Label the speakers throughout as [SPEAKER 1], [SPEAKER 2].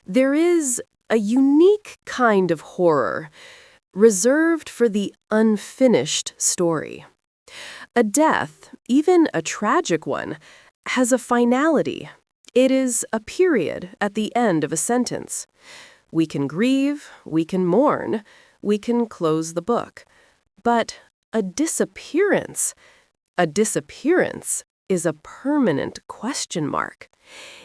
[SPEAKER 1] There is a unique kind of horror reserved for the unfinished story. A death, even a tragic one, has a finality. It is a period at the end of a sentence. We can grieve, we can mourn, we can close the book. But a disappearance is a permanent question mark.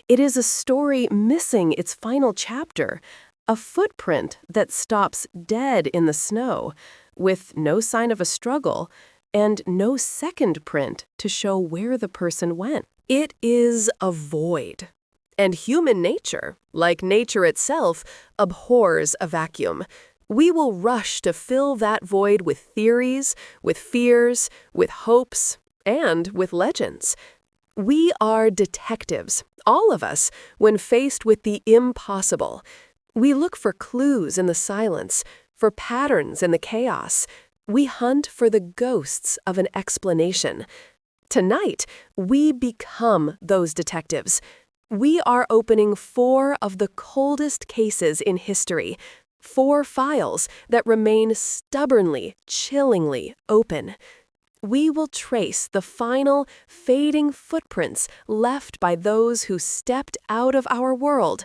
[SPEAKER 1] It is a story missing its final chapter, a footprint that stops dead in the snow, with no sign of a struggle and no second print to show where the person went. It is a void. And human nature, like nature itself, abhors a vacuum. We will rush to fill that void with theories, with fears, with hopes, and with legends. We are detectives, all of us, when faced with the impossible. We look for clues in the silence, for patterns in the chaos. We hunt for the ghosts of an explanation. Tonight, we become those detectives. We are opening 4 of the coldest cases in history, 4 files that remain stubbornly, chillingly open. We will trace the final, fading footprints left by those who stepped out of our world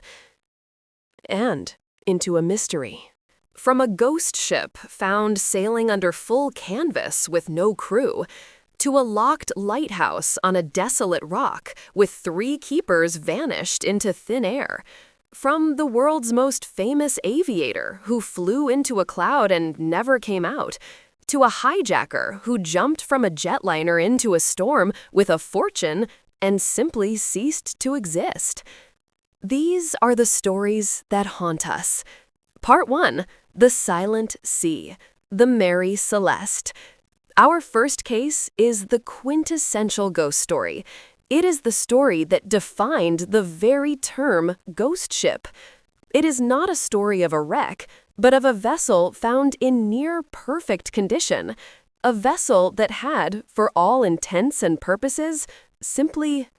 [SPEAKER 1] and into a mystery. From a ghost ship found sailing under full canvas with no crew, to a locked lighthouse on a desolate rock with 3 keepers vanished into thin air, from the world's most famous aviator who flew into a cloud and never came out, to a hijacker who jumped from a jetliner into a storm with a fortune and simply ceased to exist. These are the stories that haunt us. Part 1, The Silent Sea, The Mary Celeste. Our first case is the quintessential ghost story. It is the story that defined the very term ghost ship. It is not a story of a wreck, but of a vessel found in near-perfect condition. A vessel that had, for all intents and purposes, simply,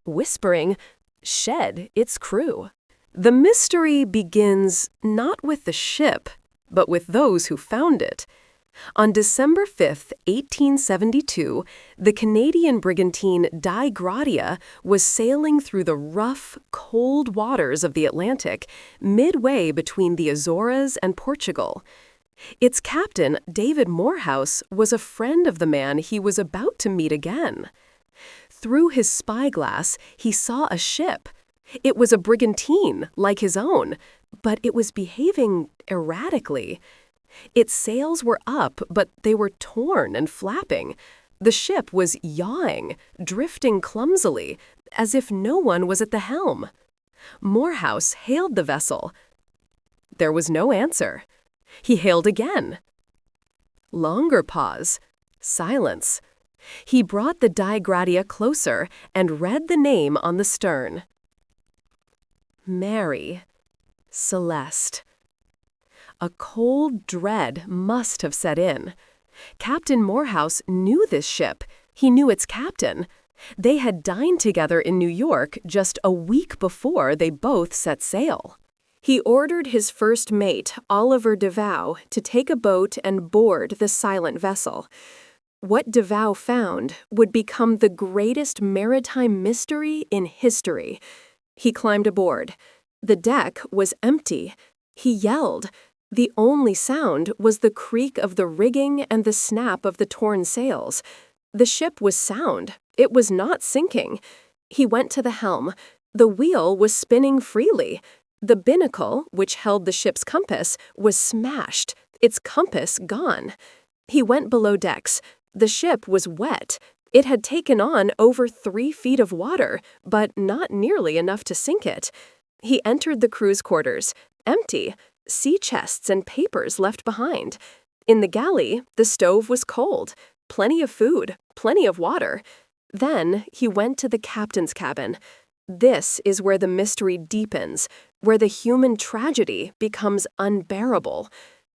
[SPEAKER 1] whispering, shed its crew. The mystery begins not with the ship, but with those who found it. On December 5, 1872, the Canadian brigantine Die Gratia was sailing through the rough, cold waters of the Atlantic, midway between the Azores and Portugal. Its captain, David Morehouse, was a friend of the man he was about to meet again. Through his spyglass, he saw a ship. It was a brigantine, like his own, but it was behaving erratically. Its sails were up, but they were torn and flapping. The ship was yawing, drifting clumsily, as if no one was at the helm. Morehouse hailed the vessel. There was no answer. He hailed again. Longer pause. Silence. He brought the Die Gratia closer and read the name on the stern. Mary. Celeste. A cold dread must have set in. Captain Morehouse knew this ship. He knew its captain. They had dined together in New York just a week before they both set sail. He ordered his first mate, Oliver DeVoe, to take a boat and board the silent vessel. What DeVoe found would become the greatest maritime mystery in history. He climbed aboard. The deck was empty. He yelled. The only sound was the creak of the rigging and the snap of the torn sails. The ship was sound. It was not sinking. He went to the helm. The wheel was spinning freely. The binnacle, which held the ship's compass, was smashed, its compass gone. He went below decks. The ship was wet. It had taken on over 3 feet of water, but not nearly enough to sink it. He entered the crew's quarters. Empty. Sea chests and papers left behind. In the galley, the stove was cold. Plenty of food, plenty of water. Then he went to the captain's cabin. This is where the mystery deepens, where the human tragedy becomes unbearable.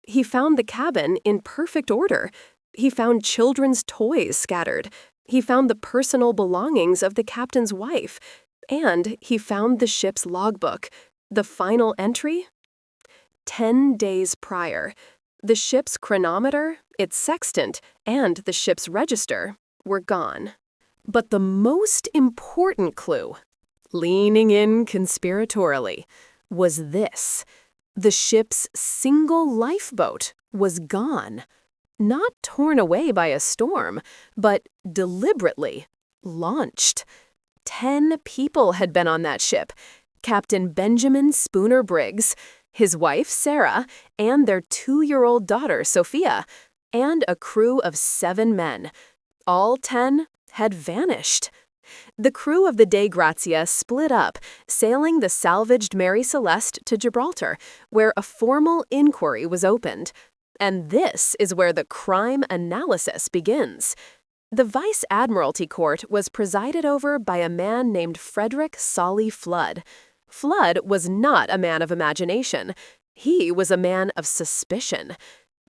[SPEAKER 1] He found the cabin in perfect order. He found children's toys scattered. He found the personal belongings of the captain's wife. And he found the ship's logbook. The final entry? 10 days prior. The ship's chronometer, its sextant, and the ship's register were gone. But the most important clue, leaning in conspiratorially, was this. The ship's single lifeboat was gone. Not torn away by a storm, but deliberately launched. 10 people had been on that ship. Captain Benjamin Spooner Briggs, his wife Sarah, and their 2-year-old daughter Sophia, and a crew of 7 men. All 10 had vanished. The crew of the Dei Grazia split up, sailing the salvaged Mary Celeste to Gibraltar, where a formal inquiry was opened. And this is where the crime analysis begins. The Vice Admiralty Court was presided over by a man named Frederick Solly Flood. Flood was not a man of imagination. He was a man of suspicion.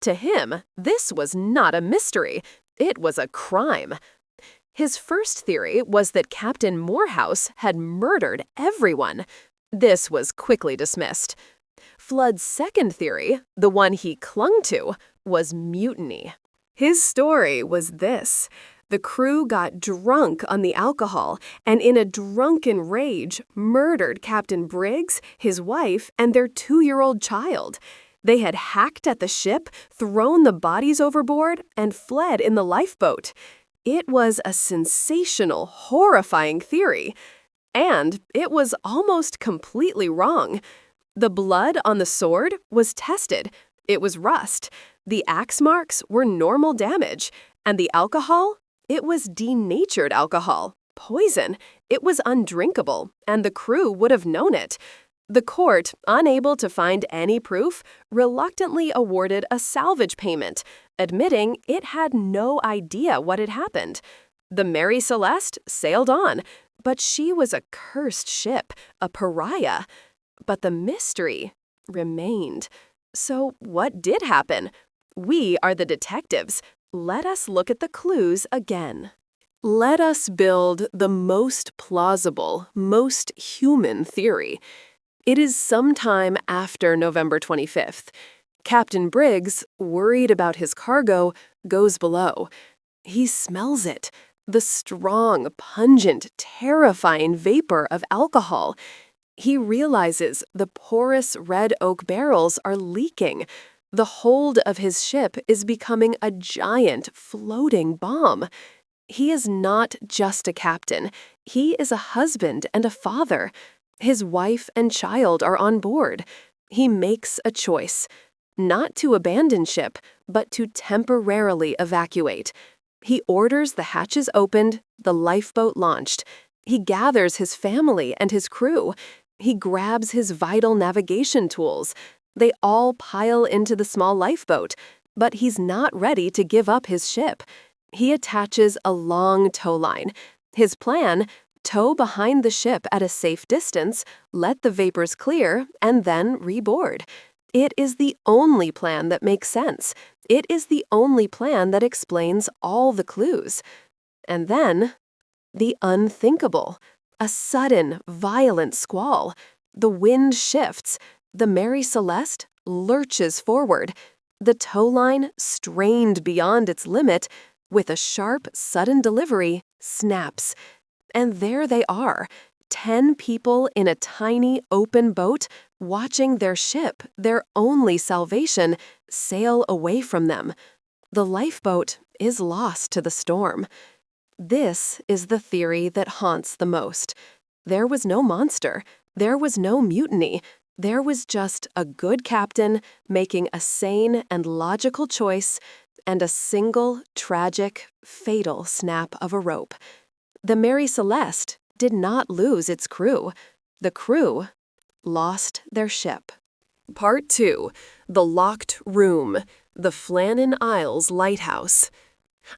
[SPEAKER 1] To him, this was not a mystery. It was a crime. His first theory was that Captain Morehouse had murdered everyone. This was quickly dismissed. Flood's second theory, the one he clung to, was mutiny. His story was this. The crew got drunk on the alcohol and in a drunken rage murdered Captain Briggs, his wife, and their 2-year-old child. They had hacked at the ship, thrown the bodies overboard, and fled in the lifeboat. It was a sensational, horrifying theory. And it was almost completely wrong. The blood on the sword was tested. It was rust. The axe marks were normal damage. And the alcohol? It was denatured alcohol. Poison. It was undrinkable, and the crew would have known it. The court, unable to find any proof, reluctantly awarded a salvage payment, admitting it had no idea what had happened. The Mary Celeste sailed on, but she was a cursed ship, a pariah. But the mystery remained. So what did happen? We are the detectives. Let us look at the clues again. Let us build the most plausible, most human theory. It is sometime after November 25th. Captain Briggs, worried about his cargo, goes below. He smells it, the strong, pungent, terrifying vapor of alcohol. He realizes the porous red oak barrels are leaking. The hold of his ship is becoming a giant, floating bomb. He is not just a captain. He is a husband and a father. His wife and child are on board. He makes a choice, not to abandon ship, but to temporarily evacuate. He orders the hatches opened, the lifeboat launched. He gathers his family and his crew. He grabs his vital navigation tools. They all pile into the small lifeboat, but he's not ready to give up his ship. He attaches a long tow line. His plan: tow behind the ship at a safe distance, let the vapors clear, and then reboard. It is the only plan that makes sense. It is the only plan that explains all the clues. And then, the unthinkable. A sudden, violent squall. The wind shifts. The Mary Celeste lurches forward. The tow line, strained beyond its limit, with a sharp, sudden delivery, snaps. And there they are, 10 people in a tiny, open boat, watching their ship, their only salvation, sail away from them. The lifeboat is lost to the storm. This is the theory that haunts the most. There was no monster. There was no mutiny. There was just a good captain making a sane and logical choice and a single, tragic, fatal snap of a rope. The Mary Celeste did not lose its crew. The crew lost their ship. Part 2. The Locked Room, the Flannan Isles Lighthouse.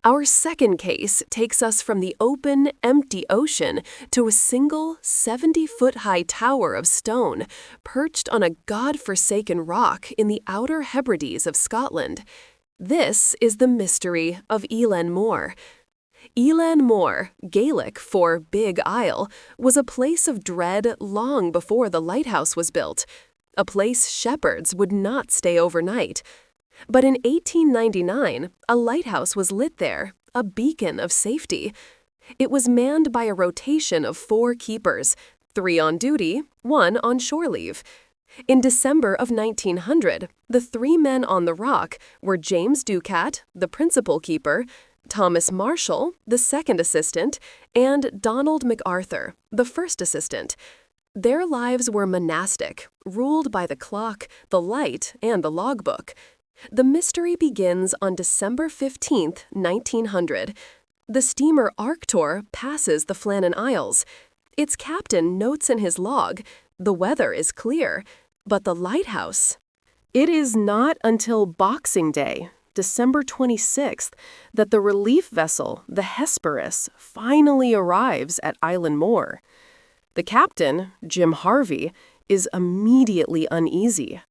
[SPEAKER 1] Our second case takes us from the open, empty ocean to a single 70-foot-high tower of stone perched on a god-forsaken rock in the Outer Hebrides of Scotland. This is the mystery of Elan Moor. Elan Mor, Gaelic for Big Isle, was a place of dread long before the lighthouse was built, a place shepherds would not stay overnight. But in 1899, a lighthouse was lit there, a beacon of safety. It was manned by a rotation of 4 keepers, 3 on duty, 1 on shore leave. In December of 1900, the 3 men on the rock were James Ducat, the principal keeper, Thomas Marshall, the second assistant, and Donald MacArthur, the first assistant. Their lives were monastic, ruled by the clock, the light, and the logbook. The mystery begins on December 15, 1900. The steamer Arctur passes the Flannan Isles. Its captain notes in his log, "The weather is clear, but the lighthouse." It is not until Boxing Day, December 26th, that the relief vessel, the Hesperus, finally arrives at Island Moor. The captain, Jim Harvey, is immediately uneasy.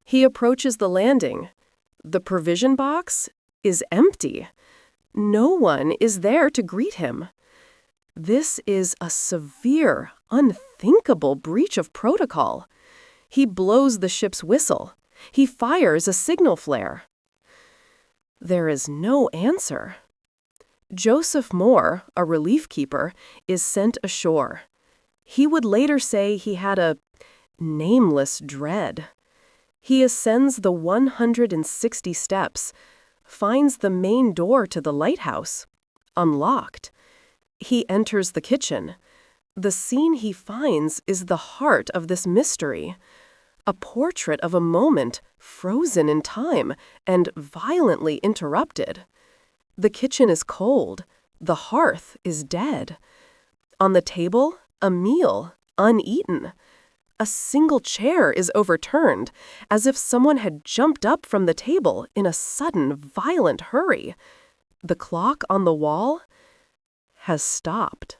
[SPEAKER 1] He approaches the landing. The provision box is empty. No one is there to greet him. This is a severe, unthinkable breach of protocol. He blows the ship's whistle. He fires a signal flare. There is no answer. Joseph Moore, a relief keeper, is sent ashore. He would later say he had a nameless dread. He ascends the 160 steps, finds the main door to the lighthouse, unlocked. He enters the kitchen. The scene he finds is the heart of this mystery. A portrait of a moment frozen in time and violently interrupted. The kitchen is cold. The hearth is dead. On the table, a meal, uneaten. A single chair is overturned, as if someone had jumped up from the table in a sudden, violent hurry. The clock on the wall has stopped.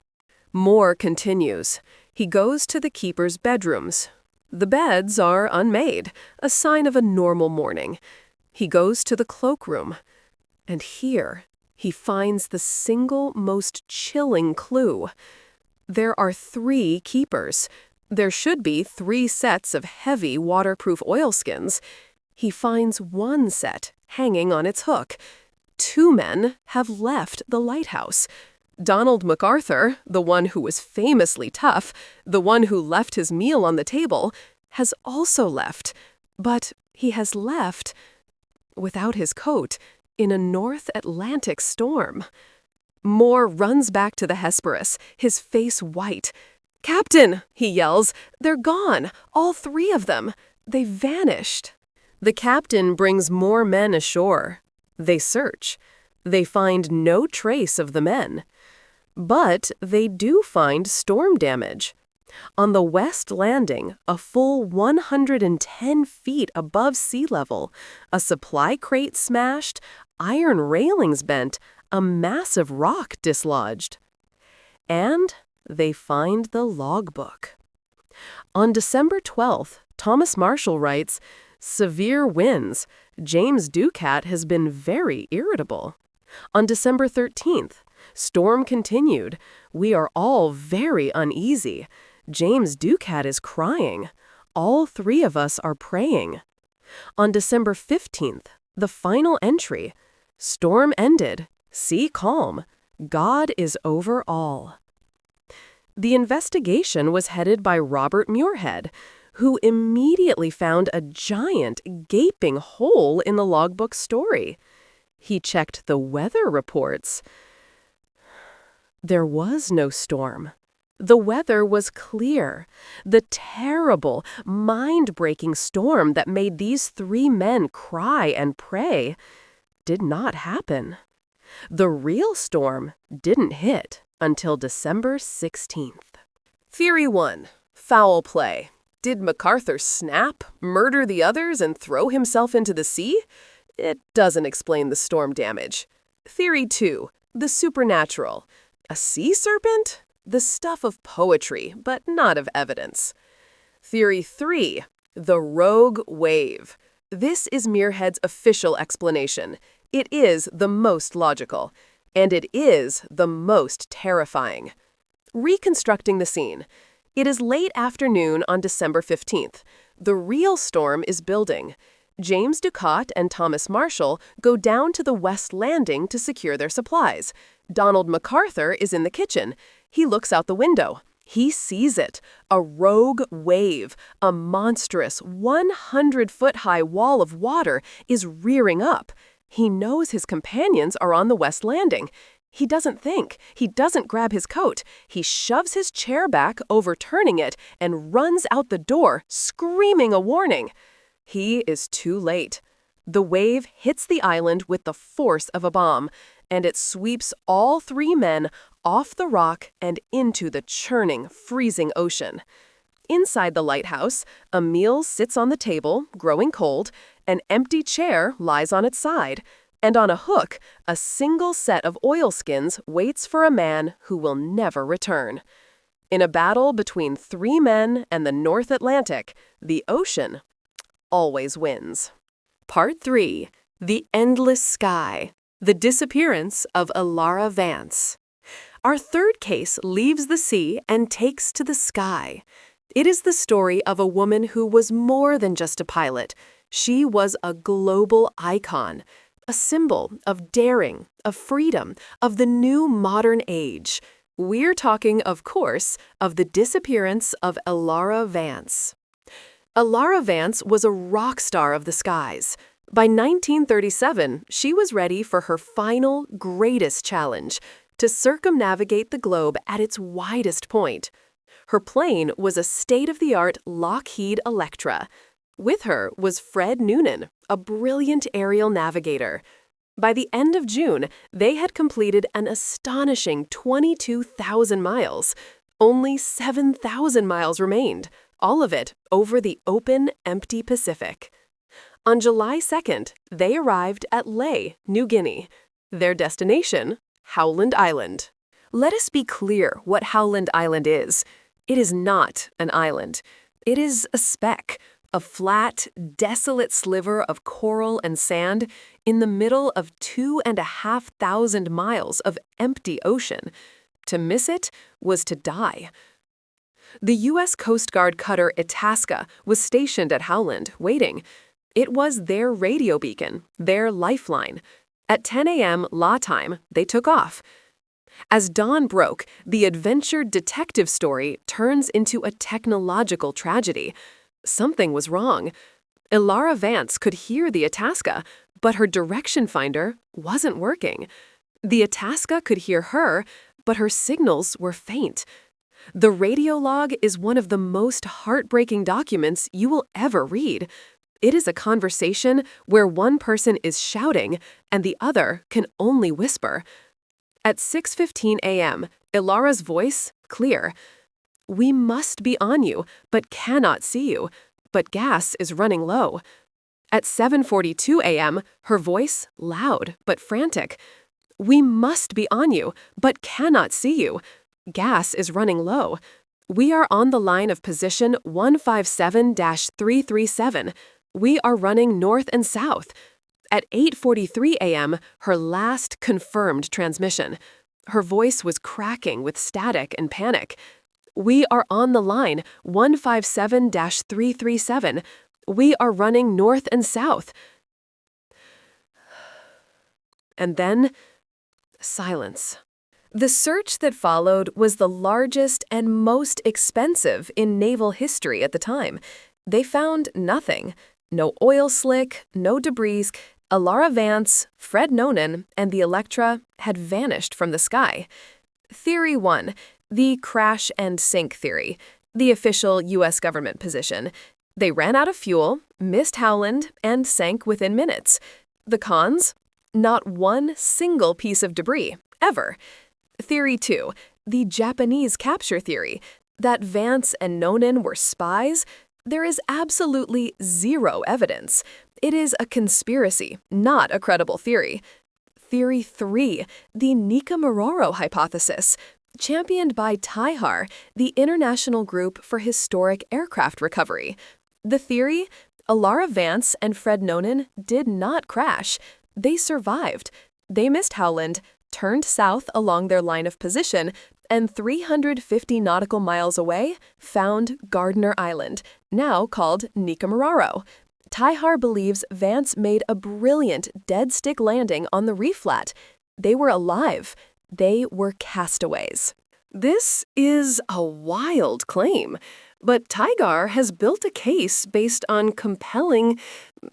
[SPEAKER 1] Moore continues. He goes to the keeper's bedrooms. The beds are unmade, a sign of a normal morning. He goes to the cloakroom, and here he finds the single most chilling clue. There are 3 keepers. There should be 3 sets of heavy waterproof oilskins. He finds 1 set hanging on its hook. 2 men have left the lighthouse. Donald MacArthur, the one who was famously tough, the one who left his meal on the table, has also left. But he has left without his coat in a North Atlantic storm. Moore runs back to the Hesperus, his face white. "Captain," he yells, "they're gone, all 3 of them. They vanished." The captain brings more men ashore. They search. They find no trace of the men. But they do find storm damage. On the west landing, a full 110 feet above sea level, a supply crate smashed, iron railings bent, a massive rock dislodged. And they find the logbook. On December 12th, Thomas Marshall writes, "Severe winds. James Ducat has been very irritable." On December 13th, "Storm continued. We are all very uneasy. James Ducat is crying. All 3 of us are praying." On December 15th, the final entry, "Storm ended. Sea calm. God is over all." The investigation was headed by Robert Muirhead, who immediately found a giant, gaping hole in the logbook story. He checked the weather reports. There was no storm. The weather was clear. The terrible, mind-breaking storm that made these 3 men cry and pray did not happen. The real storm didn't hit until December 16th. Theory 1. Foul play. Did MacArthur snap, murder the others, and throw himself into the sea? It doesn't explain the storm damage. Theory 2. The supernatural. A sea serpent? The stuff of poetry, but not of evidence. Theory 3. The rogue wave. This is Muirhead's official explanation. It is the most logical. And it is the most terrifying. Reconstructing the scene. It is late afternoon on December 15th. The real storm is building. James Ducat and Thomas Marshall go down to the West Landing to secure their supplies. Donald MacArthur is in the kitchen. He looks out the window. He sees it. A rogue wave, a monstrous 100-foot-high wall of water is rearing up. He knows his companions are on the West Landing. He doesn't think. He doesn't grab his coat. He shoves his chair back, overturning it, and runs out the door, screaming a warning. He is too late. The wave hits the island with the force of a bomb, and it sweeps all three men off the rock and into the churning, freezing ocean. Inside the lighthouse, a meal sits on the table, growing cold. An empty chair lies on its side. And on a hook, a single set of oilskins waits for a man who will never return. In a battle between three men and the North Atlantic, the ocean always wins. Part 3. The Endless Sky. The Disappearance of Elara Vance. Our third case leaves the sea and takes to the sky. It is the story of a woman who was more than just a pilot. She was a global icon. A symbol of daring, of freedom, of the new modern age. We're talking, of course, of the disappearance of Elara Vance. Elara Vance was a rock star of the skies. By 1937, she was ready for her final, greatest challenge, to circumnavigate the globe at its widest point. Her plane was a state-of-the-art Lockheed Electra. With her was Fred Noonan, a brilliant aerial navigator. By the end of June, they had completed an astonishing 22,000 miles. Only 7,000 miles remained, all of it over the open, empty Pacific. On July 2nd, they arrived at Lae, New Guinea. Their destination, Howland Island. Let us be clear what Howland Island is. It is not an island. It is a speck. A flat, desolate sliver of coral and sand in the middle of 2,500 miles of empty ocean. To miss it was to die. The U.S. Coast Guard cutter Itasca was stationed at Howland, waiting. It was their radio beacon, their lifeline. At 10 a.m. law time, they took off. As dawn broke, the adventure detective story turns into a technological tragedy. Something was wrong. Elara Vance could hear the Itasca, but her direction finder wasn't working. The Itasca could hear her, but her signals were faint. The radio log is one of the most heartbreaking documents you will ever read. It is a conversation where one person is shouting and the other can only whisper. At 6:15 a.m., Elara's voice clear. "We must be on you, but cannot see you. But gas is running low." At 7:42 a.m., her voice loud but frantic. "We must be on you, but cannot see you. Gas is running low. We are on the line of position 157-337. We are running north and south." At 8:43 a.m., her last confirmed transmission. Her voice was cracking with static and panic. "We are on the line 157-337. We are running north and south." And then, silence. The search that followed was the largest and most expensive in naval history at the time. They found nothing. No oil slick, no debris. Elara Vance, Fred Noonan, and the Electra had vanished from the sky. Theory 1. The crash and sink theory. The official U.S. government position. They ran out of fuel, missed Howland, and sank within minutes. The cons? Not one single piece of debris, ever. Theory 2. The Japanese capture theory. That Vance and Noonan were spies? There is absolutely zero evidence. It is a conspiracy, not a credible theory. Theory 3. The Nikamororo hypothesis. Championed by TIHAR, the International Group for Historic Aircraft Recovery. The theory? Elara Vance and Fred Noonan did not crash. They survived. They missed Howland. turned south along their line of position, and 350 nautical miles away found Gardner Island, now called Nikumaroro. Tyhar believes Vance made a brilliant dead-stick landing on the reef flat. They were alive. They were castaways. This is a wild claim, but Tygar has built a case based on compelling,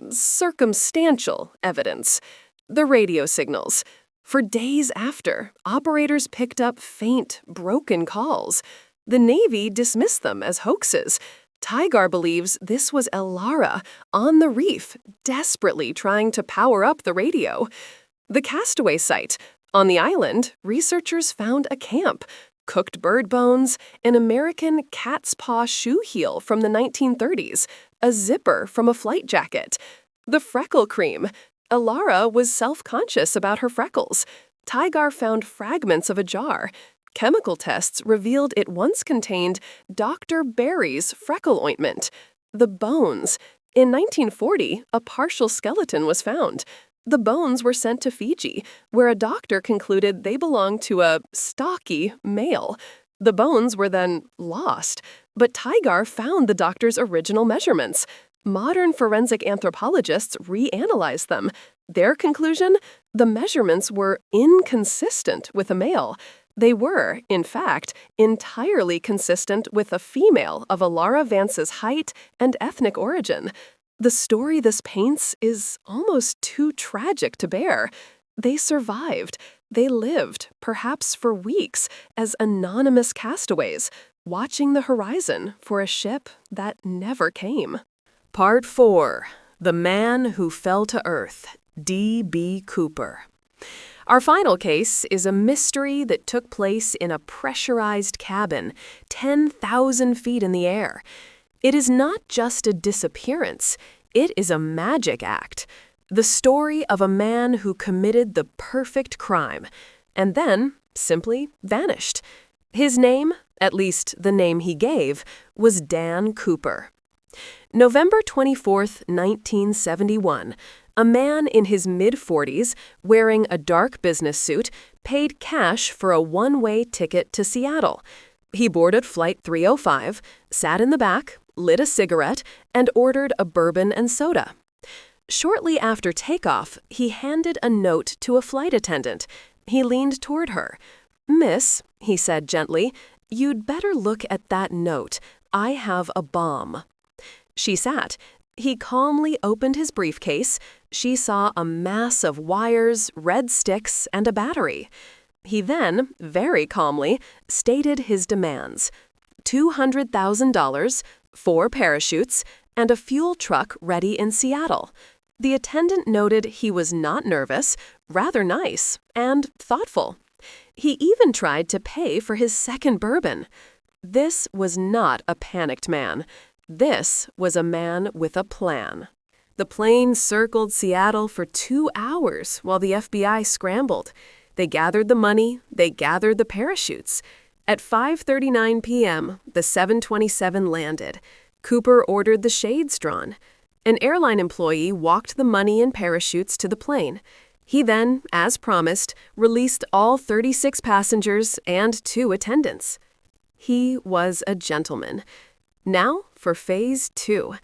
[SPEAKER 1] circumstantial evidence. The radio signals. For days after, operators picked up faint, broken calls. The Navy dismissed them as hoaxes. Tygar believes this was Elara on the reef, desperately trying to power up the radio. The castaway site. On the island, researchers found a camp, cooked bird bones, an American cat's paw shoe heel from the 1930s, a zipper from a flight jacket. The freckle cream. Elara was self-conscious about her freckles. Tygar found fragments of a jar. Chemical tests revealed it once contained Dr. Barry's freckle ointment. The bones. In 1940, a partial skeleton was found. The bones were sent to Fiji, where a doctor concluded they belonged to a stocky male. The bones were then lost, but Tygar found the doctor's original measurements. Modern forensic anthropologists reanalyzed them. Their conclusion? The measurements were inconsistent with a male. They were, in fact, entirely consistent with a female of Elara Vance's height and ethnic origin. The story this paints is almost too tragic to bear. They survived. They lived, perhaps for weeks, as anonymous castaways, watching the horizon for a ship that never came. Part 4. The Man Who Fell to Earth, D.B. Cooper. Our final case is a mystery that took place in a pressurized cabin, 10,000 feet in the air. It is not just a disappearance, it is a magic act. The story of a man who committed the perfect crime, and then simply vanished. His name, at least the name he gave, was Dan Cooper. November 24, 1971, a man in his mid-40s, wearing a dark business suit, paid cash for a one-way ticket to Seattle. He boarded Flight 305, sat in the back, lit a cigarette, and ordered a bourbon and soda. Shortly after takeoff, he handed a note to a flight attendant. He leaned toward her. "Miss," he said gently, "you'd better look at that note. I have a bomb." She sat. He calmly opened his briefcase. She saw a mass of wires, red sticks, and a battery. He then, very calmly, stated his demands: $200,000, 4 parachutes, and a fuel truck ready in Seattle. The attendant noted he was not nervous, rather nice, and thoughtful. He even tried to pay for his second bourbon. This was not a panicked man. This was a man with a plan. The plane circled Seattle for 2 hours while the FBI scrambled. They gathered the money, they gathered the parachutes. At 5:39 p.m., the 727 landed. Cooper ordered the shades drawn. An airline employee walked the money and parachutes to the plane. He then, as promised, released all 36 passengers and 2 attendants. He was a gentleman. Now for Phase 2.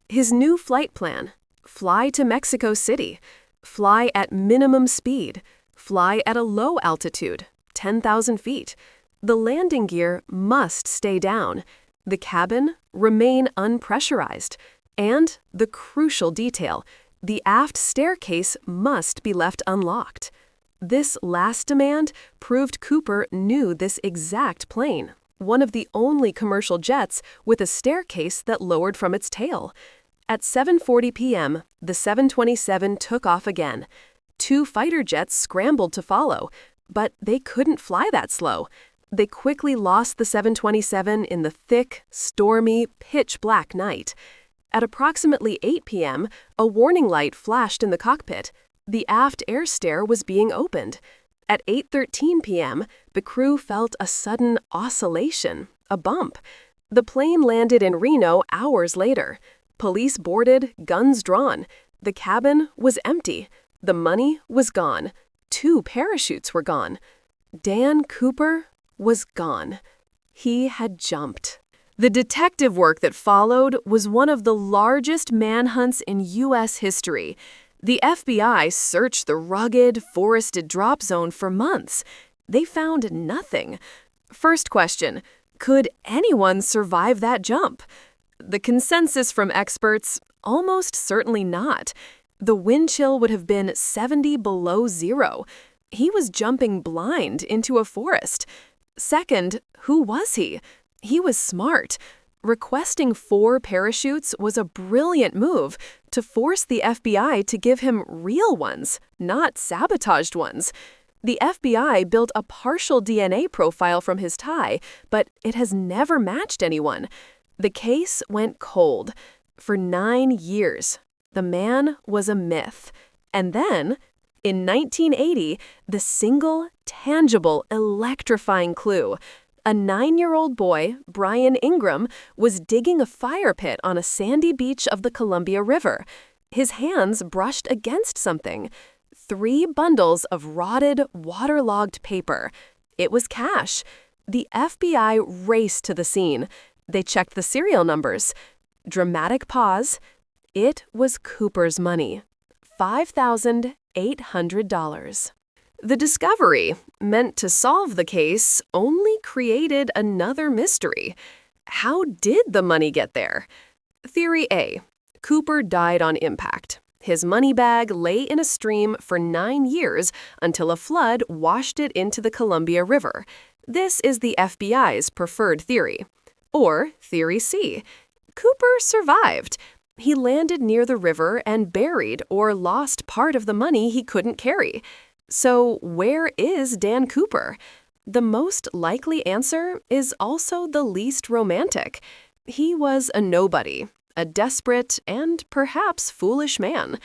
[SPEAKER 1] His new flight plan: fly to Mexico City, fly at minimum speed, fly at a low altitude, 10,000 feet. The landing gear must stay down, the cabin remain unpressurized, and the crucial detail: the aft staircase must be left unlocked. This last demand proved Cooper knew this exact plane, one of the only commercial jets with a staircase that lowered from its tail. At 7:40 p.m., the 727 took off again. 2 fighter jets scrambled to follow, but they couldn't fly that slow. They quickly lost the 727 in the thick, stormy, pitch-black night. At approximately 8 p.m., a warning light flashed in the cockpit. The aft air stair was being opened. At 8:13 p.m., the crew felt a sudden oscillation, a bump. The plane landed in Reno hours later. Police boarded, guns drawn. The cabin was empty. The money was gone. 2 parachutes were gone. Dan Cooper was gone. He had jumped. The detective work that followed was one of the largest manhunts in U.S. history. The FBI searched the rugged, forested drop zone for months. They found nothing. First question, could anyone survive that jump? The consensus from experts, almost certainly not. The wind chill would have been 70 below zero. He was jumping blind into a forest. Second, who was he? He was smart. Requesting 4 parachutes was a brilliant move to force the FBI to give him real ones, not sabotaged ones. The FBI built a partial DNA profile from his tie, but it has never matched anyone. The case went cold. For 9 years, the man was a myth. And then, in 1980, the single, tangible, electrifying clue. A 9-year-old boy, Brian Ingram, was digging a fire pit on a sandy beach of the Columbia River. His hands brushed against something. 3 bundles of rotted, waterlogged paper. It was cash. The FBI raced to the scene. They checked the serial numbers. Dramatic pause. It was Cooper's money. $5,800. The discovery, meant to solve the case, only created another mystery. How did the money get there? Theory A. Cooper died on impact. His money bag lay in a stream for 9 years until a flood washed it into the Columbia River. This is the FBI's preferred theory. Or Theory C. Cooper survived. He landed near the river and buried or lost part of the money he couldn't carry. So where is Dan Cooper? The most likely answer is also the least romantic. He was a nobody, a desperate and perhaps foolish man.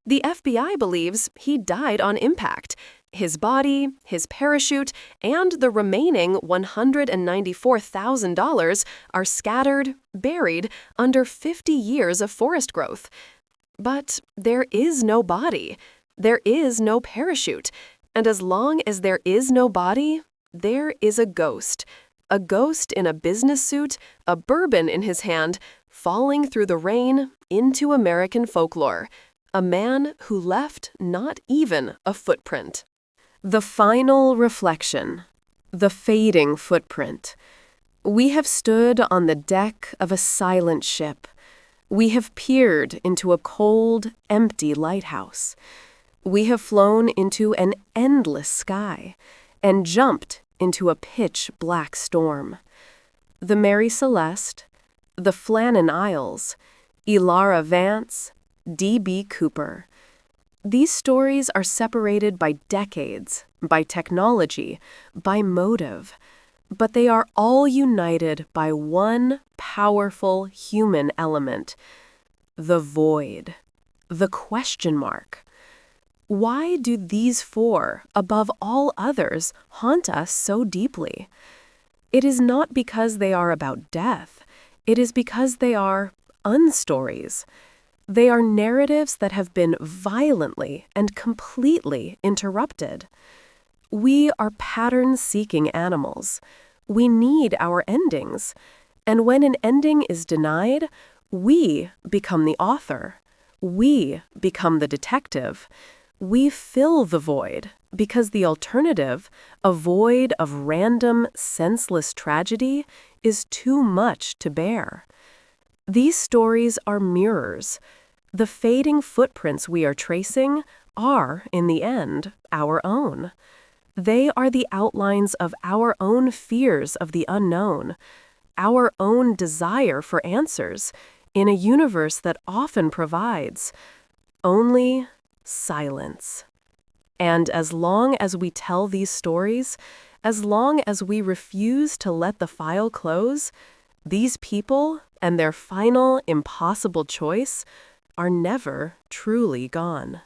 [SPEAKER 1] The FBI believes he died on impact. His body, his parachute, and the remaining $194,000 are scattered, buried, under 50 years of forest growth. But there is no body. There is no parachute. And as long as there is no body, there is a ghost. A ghost in a business suit, a bourbon in his hand, falling through the rain into American folklore. A man who left not even a footprint. The final reflection. The fading footprint. We have stood on the deck of a silent ship. We have peered into a cold, empty lighthouse. We have flown into an endless sky and jumped into a pitch-black storm. The Mary Celeste, the Flannan Isles, Elara Vance, D.B. Cooper. These stories are separated by decades, by technology, by motive, but they are all united by one powerful human element: the void, the question mark. Why do these 4, above all others, haunt us so deeply? It is not because they are about death. It is because they are unstories. They are narratives that have been violently and completely interrupted. We are pattern-seeking animals. We need our endings. And when an ending is denied, we become the author. We become the detective. We fill the void because the alternative, a void of random, senseless tragedy, is too much to bear. These stories are mirrors. The fading footprints we are tracing are, in the end, our own. They are the outlines of our own fears of the unknown, our own desire for answers in a universe that often provides only silence. And as long as we tell these stories, as long as we refuse to let the file close, these people and their final impossible choice are never truly gone.